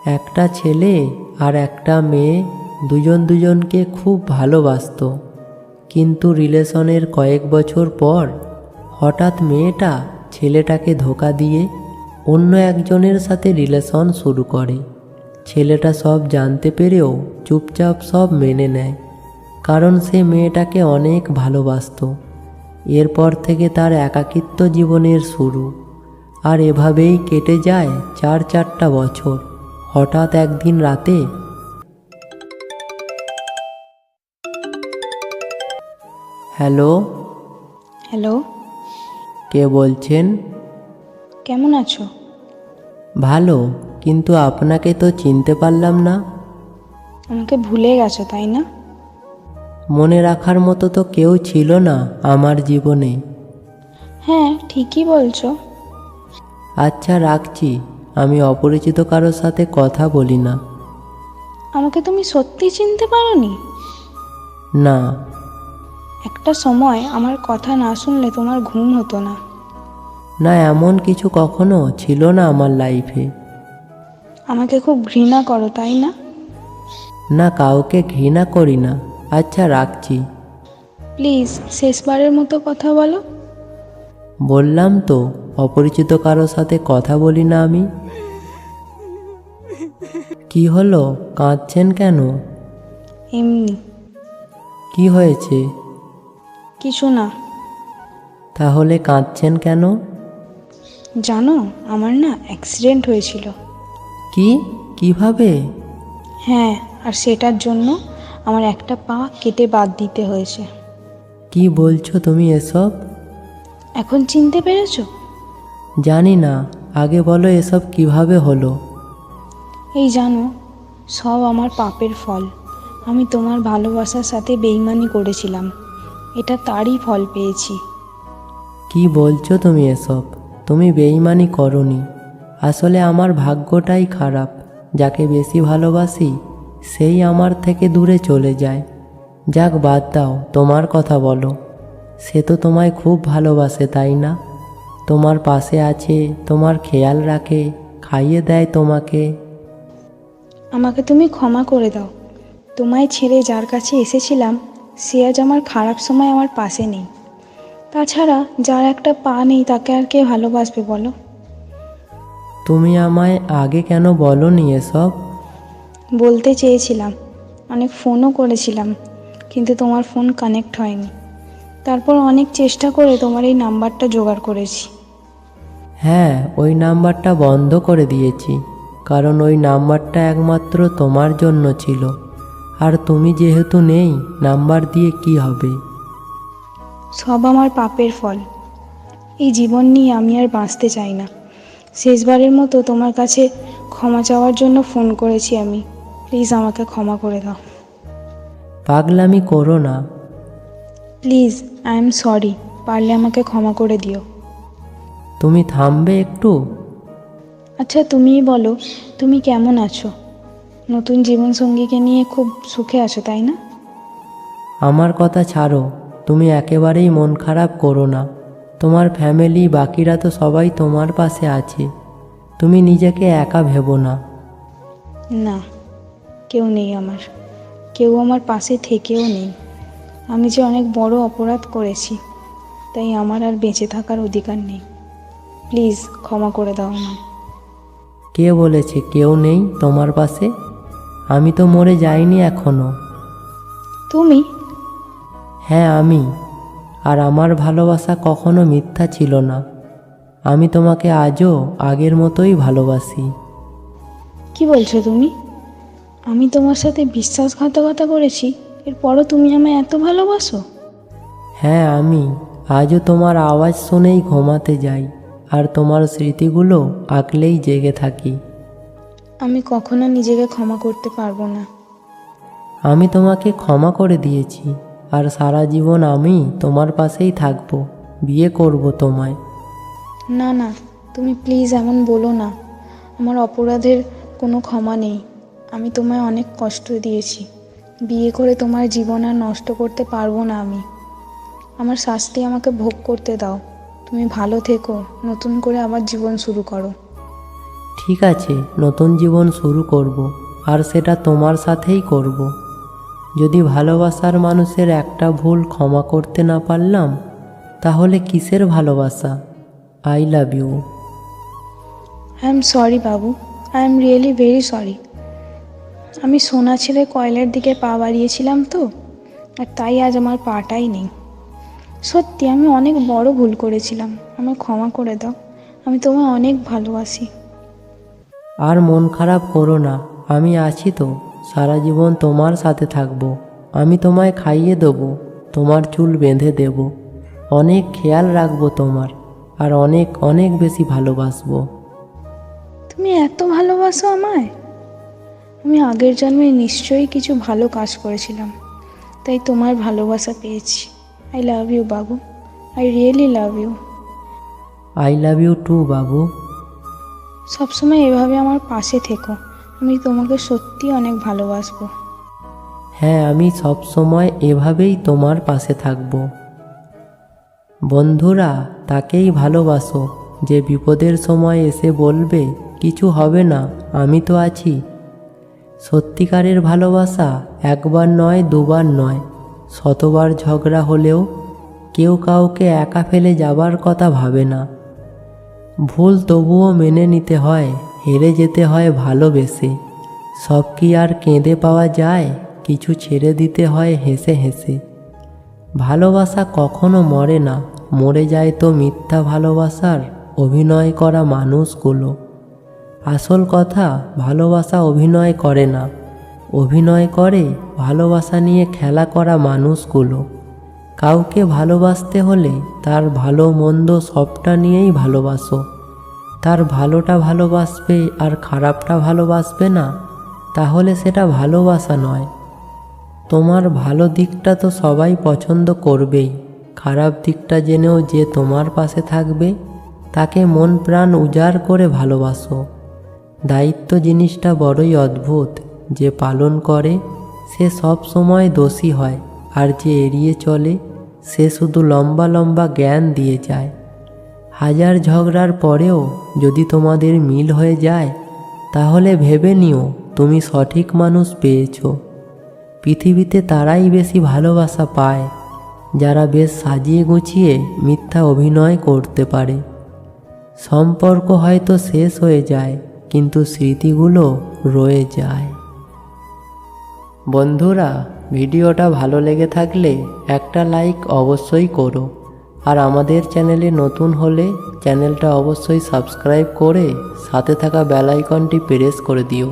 একটা ছেলে আর একটা মেয়ে দুজন দুজনকে খুব ভালোবাসতো। কিন্তু রিলেশনের কয়েক বছর পর হঠাৎ মেয়েটা ছেলেটাকে ধোঁকা দিয়ে অন্য একজনের সাথে রিলেশন শুরু করে। ছেলেটা সব জানতে পেরেও চুপচাপ সব মেনে নেয়, কারণ সে মেয়েটাকে অনেক ভালোবাসতো। এরপর থেকে তার একাকিত্ব জীবনের শুরু। আর এভাবেই কেটে যায় 4টা বছর। হঠাৎ একদিন রাতে, হ্যালো, হ্যালো, কে বলছেন? কেমন আছো? ভালো, কিন্তু আপনাকে তো চিনতে পারলাম না। আমাকে ভুলে গেছো তাই না? মনে রাখার মতো তো কেউ ছিল না আমার জীবনে। হ্যাঁ, ঠিকই বলছো। আচ্ছা, রাখছি। আমি অপরিচিত কারোর সাথে কথা বলি না। আমাকে তুমি সত্যি চিনতে পারোনি? না। একটা সময় আমার কথা না শুনলে তোমার ঘুম হতো না। না, এমন কিছু কখনো ছিল না আমার লাইফে। আমাকে খুব ঘৃণা করো তাই না? না, কাউকে ঘৃণা করি না। আচ্ছা, রাখছি। প্লিজ শেষবারের মতো কথা বলো। বললাম তো, অপরিচিত কারোর সাথে কথা বলি না আমি। কি হলো, কাঁদছেন কেন? এমনি। কি হয়েছে? কিছু না। তাহলে কাঁদছেন কেন? জানো, আমার না অ্যাক্সিডেন্ট হয়েছিল। কি? কিভাবে? হ্যাঁ, আর সেটার জন্য আমার একটা পা কেটে বাদ দিতে হয়েছে। কি বলছো তুমি এসব? এখন চিনতে পেরেছো? জানি না, আগে বলো এসব কিভাবে হলো। এই জানো, সব আমার পাপের ফল। আমি তোমার ভালোবাসার সাথে বেইমানি করেছিলাম, এটা তারই ফল পেয়েছি। কি বলছো তুমি এসব? তুমি বেইমানি করনি। আসলে আমার ভাগ্যটাই খারাপ। যাকে বেশি ভালোবাসি সেই আমার থেকে দূরে চলে যায়। যাক, বাদ দাও, তোমার কথা বলো। সে তো তোমায় খুব ভালোবাসে, তাই না? তোমার পাশে আছে, তোমার খেয়াল রাখে, খাইয়ে দেয় তোমাকে। আমাকে তুমি ক্ষমা করে দাও। তোমায় ছেড়ে যার কাছে এসেছিলাম সে আজ আমার খারাপ সময় আমার পাশে নেই। তাছাড়া যার একটা পা নেই তাকে আর কে ভালোবাসবে বলো? তুমি আমায় আগে কেন বলোনি এসব? বলতে চেয়েছিলাম, অনেক ফোনও করেছিলাম, কিন্তু তোমার ফোন কানেক্ট হয়নি। তারপর অনেক চেষ্টা করে তোমার এই নাম্বারটা জোগাড় করেছি। হ্যাঁ, ওই নাম্বারটা বন্ধ করে দিয়েছি, কারণ ওই নাম্বারটা একমাত্র তোমার জন্য ছিল। আর তুমি যেহেতু নেই, নাম্বার দিয়ে কি হবে? সব আমার পাপের ফল। এই জীবন নিয়ে আমি আর বাঁচতে চাই না। শেষবারের মতো তোমার কাছে ক্ষমা চাওয়ার জন্য ফোন করেছি আমি। প্লিজ আমাকে ক্ষমা করে দাও। পাগলামি করো না। Please, I am sorry. পারলে আমাকে ক্ষমা করে দিও। তুমি থামবে একটু? আচ্ছা, তুমিই বলো, তুমি কেমন আছো? নতুন জীবনসঙ্গীকে নিয়ে খুব সুখে আছো তাই না? আমার কথা ছাড়ো। তুমি একেবারেই মন খারাপ করো না। তোমার ফ্যামিলি, বাকিরা তো সবাই তোমার পাশে আছে। তুমি নিজেকে একা ভেবো না। না, কেউ নেই আমার। কেউ আমার পাশে থেকেও নেই। আমি যে অনেক বড় অপরাধ করেছি, তাই আমার আর বেঁচে থাকার অধিকার নেই। প্লিজ ক্ষমা করে দাও আমায়। কে বলেছে কেউ নেই তোমার পাশে? আমি তো মরে যাইনি এখনো। তুমি? হ্যাঁ, আমি। আর আমার ভালোবাসা কখনো মিথ্যা ছিল না। আমি তোমাকে আজও আগের মতোই ভালোবাসি। কি বলছো তুমি? আমি তোমার সাথে বিশ্বাসঘাতকতা করেছি, এরপরও তুমি আমায় এত ভালোবাসো? হ্যাঁ, আমি আজও তোমার আওয়াজ শুনেই ঘুমাতে যাই, আর তোমার স্মৃতিগুলো আঁকলেই জেগে থাকি। আমি কখনো নিজেকে ক্ষমা করতে পারবো না। আমি তোমাকে ক্ষমা করে দিয়েছি, আর সারা জীবন আমি তোমার পাশেই থাকবো। বিয়ে করব তোমায়। না না, তুমি প্লিজ এমন বলো না। আমার অপরাধের কোনো ক্ষমা নেই। আমি তোমায় অনেক কষ্ট দিয়েছি। বিয়ে করে তোমার জীবন আর নষ্ট করতে পারবো না আমি। আমার শাস্তি আমাকে ভোগ করতে দাও। তুমি ভালো থেকো, নতুন করে আবার জীবন শুরু করো। ঠিক আছে, নতুন জীবন শুরু করব, আর সেটা তোমার সাথেই করব। যদি ভালোবাসার মানুষের একটা ভুল ক্ষমা করতে না পারলাম, তাহলে কিসের ভালোবাসা? I love you. I am sorry বাবু, I am really very sorry. আমি সোনা ছেড়ে কয়লার দিকে পা বাড়িয়েছিলাম তো, আর তাই আজ আমার পাটাই নেই। সত্যি আমি অনেক বড় ভুল করেছিলাম, আমায় ক্ষমা করে দাও। আমি তোমায় অনেক ভালোবাসি। আর মন খারাপ করো না, আমি আছি তো, সারা জীবন তোমার সাথে থাকবো। আমি তোমায় খাইয়ে দেবো, তোমার চুল বেঁধে দেব, অনেক খেয়াল রাখবো তোমার, আর অনেক অনেক বেশি ভালোবাসবো। তুমি এত ভালোবাসো আমায়? আমি আগের জন্মে নিশ্চয়ই কিছু ভালো কাজ করেছিলাম, তাই তোমার ভালোবাসা পেয়েছি। আই লাভ ইউ বাবু, I really love you. I love you too বাবু। সবসময় এভাবে আমার পাশে থেকো, আমি তোমাকে সত্যি অনেক ভালোবাসবো। হ্যাঁ, আমি সব সময় এভাবেই তোমার পাশে থাকব। বন্ধুরা, তাকেই ভালোবাসো যে বিপদের সময় এসে বলবে, কিছু হবে না, আমি তো আছি। সত্যিকারের ভালোবাসা একবার নয়, দুবার নয়, শতবার ঝগড়া হলেও কেউ কাউকে একা ফেলে যাবার কথা ভাবে না। ভুল তবুও মেনে নিতে হয়, হেরে যেতে হয় ভালোবেসে। সব কি আর কেঁদে পাওয়া যায়? কিছু ছেড়ে দিতে হয় হেসে হেসে। ভালোবাসা কখনো মরে না, মরে যায় তো মিথ্যা ভালোবাসার অভিনয় করা মানুষগুলো। আসল কথা, ভালোবাসা অভিনয় করে না, অভিনয় করে ভালোবাসা নিয়ে খেলা করা মানুষগুলো। কাউকে ভালোবাসতে হলে তার ভালো মন্দ সবটা নিয়েই ভালোবাসো। তার ভালোটা ভালোবাসবে আর খারাপটা ভালোবাসবে না, তাহলে সেটা ভালোবাসা নয়। তোমার ভালো দিকটা তো সবাই পছন্দ করবেই, খারাপ দিকটা জেনেও যে তোমার পাশে থাকবে, তাকে মন প্রাণ উজাড় করে ভালোবাসো। দায়িত্ব জিনিসটা বড়ই অদ্ভুত, যে পালন করে সে সব সময় দোষী হয়, আর যে এড়িয়ে চলে সে শুধু লম্বা লম্বা জ্ঞান দিয়ে যায়। হাজার ঝগড়ার পরেও যদি তোমাদের মিল হয়ে যায়, তাহলে ভেবে নিও তুমি সঠিক মানুষ পেয়েছো। পৃথিবীতে তারাই বেশি ভালোবাসা পায়, যারা বেশ সাজিয়ে গুছিয়ে মিথ্যা অভিনয় করতে পারে। সম্পর্ক হয়তো শেষ হয়ে যায়, কিন্তু স্মৃতিগুলো রয়ে যায়। বন্ধুরা, ভিডিওটা ভালো লেগে থাকলে একটা লাইক অবশ্যই করো, আর আমাদের চ্যানেলে নতুন হলে চ্যানেলটা অবশ্যই সাবস্ক্রাইব করে সাথে থাকা বেল আইকনটি প্রেস করে দিও।